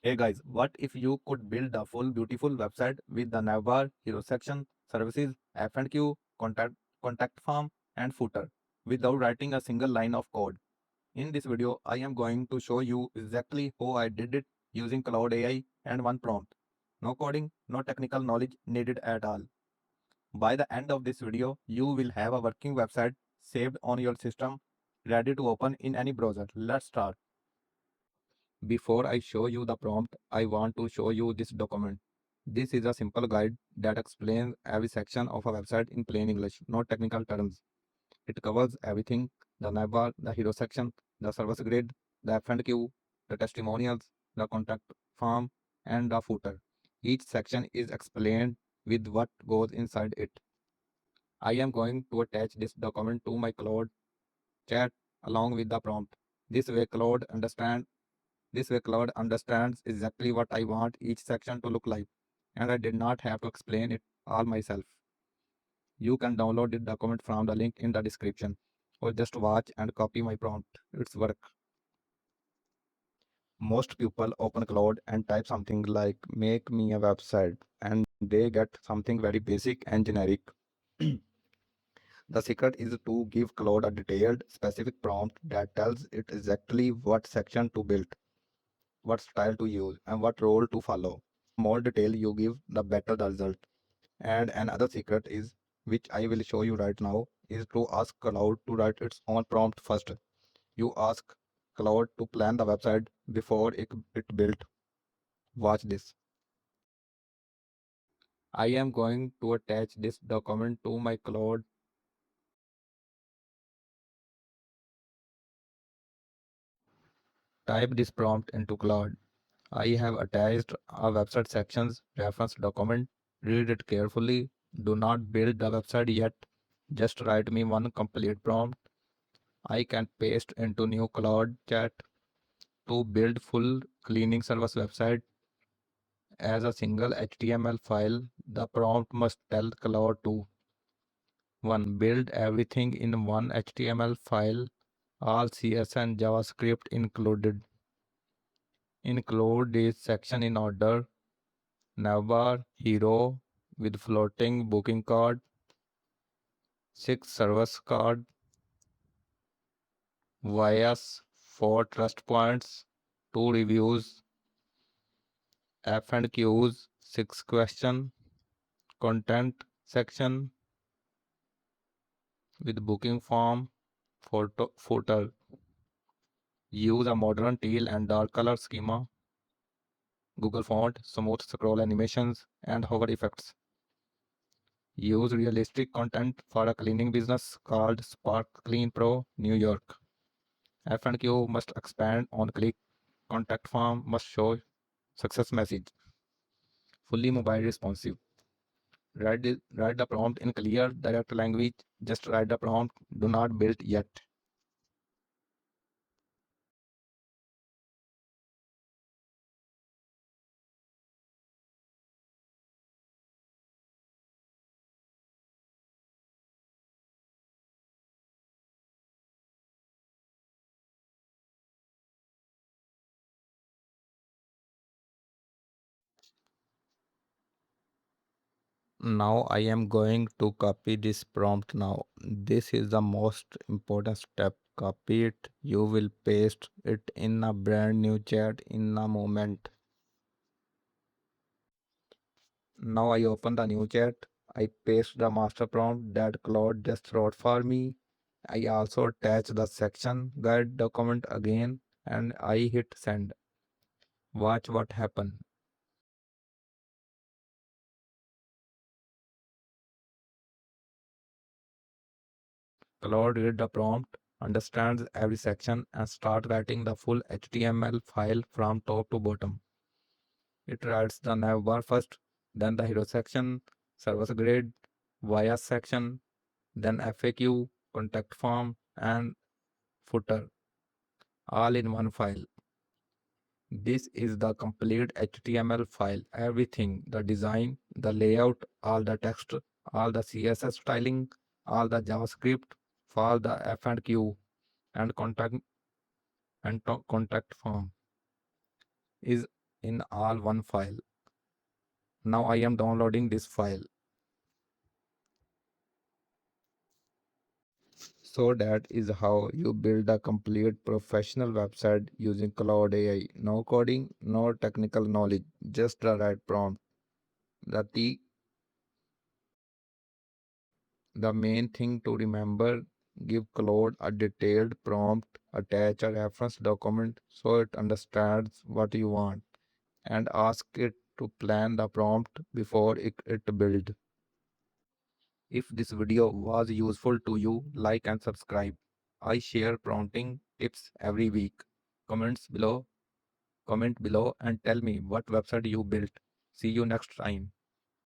Hey guys, what if you could build a full beautiful website with the navbar, hero section, services, F&Q, contact form, and footer without writing a single line of code? In this video, I am going to show you exactly how I did it using Cloud AI and one prompt. No coding, no technical knowledge needed at all. By the end of this video, you will have a working website saved on your system, ready to open in any browser. Let's start. Before I show you the prompt, I want to show you this document. This is a simple guide that explains every section of a website in plain English, not technical terms. It covers everything: the navbar, the hero section, the service grid, the F&Q, the testimonials, the contact form, and the footer. Each section is explained with what goes inside it. I am going to attach this document to my Claude chat along with the prompt. This way Claude understands exactly what I want each section to look like, and I did not have to explain it all myself. You can download this document from the link in the description, or just watch and copy my prompt. It's work. Most people open Claude and type something like make me a website, and they get something very basic and generic. The secret is to give Claude a detailed, specific prompt that tells it exactly what section to build, what style to use, and what role to follow. The more detail you give, the better the result. And another secret is, which I will show you right now, is to ask Cloud to write its own prompt first. You ask Cloud to plan the website before it built. Watch this. I am going to attach this document to my Cloud. Type this prompt into Cloud. I have attached a website sections reference document. Read it carefully. Do not build the website yet. Just write me one complete prompt. I can paste into new Cloud chat. To build full cleaning service website as a single HTML file, the prompt must tell Claude to 1. Build everything in one HTML file, all CS and JavaScript included. Include this section in order: navbar, hero with floating booking card, 6 service card, bias, 4 trust points, 2 reviews, F and Qs, 6 question, content section with booking form, footer. Use a modern teal and dark color schema, Google font, smooth scroll animations, and hover effects. Use realistic content for a cleaning business called Spark Clean Pro, New York. F&Q must expand on click. Contact form must show success message. Fully mobile responsive. Write the prompt in clear, direct language. Just write the prompt. Do not build yet. Now I am going to copy this prompt now. This is the most important step. Copy it. You will paste it in a brand new chat in a moment. Now I open the new chat. I paste the master prompt that Claude just wrote for me. I also attach the section guide document again and I hit send. Watch what happens. Claude read the prompt, understands every section, and start writing the full HTML file from top to bottom. It writes the navbar first, then the hero section, service grid, bias section, then FAQ, contact form, and footer, all in one file. This is the complete HTML file. Everything, the design, the layout, all the text, all the CSS styling, all the JavaScript, for the F&Q and contact form is in all one file. Now I am downloading this file. So that is how you build a complete professional website using Cloud AI. No coding, no technical knowledge, just the right prompt. The T The main thing to remember, give Claude a detailed prompt, attach a reference document so it understands what you want, and ask it to plan the prompt before it build. If this video was useful to you, like and subscribe. I share prompting tips every week. Comments below, Comment below and tell me what website you built. See you next time.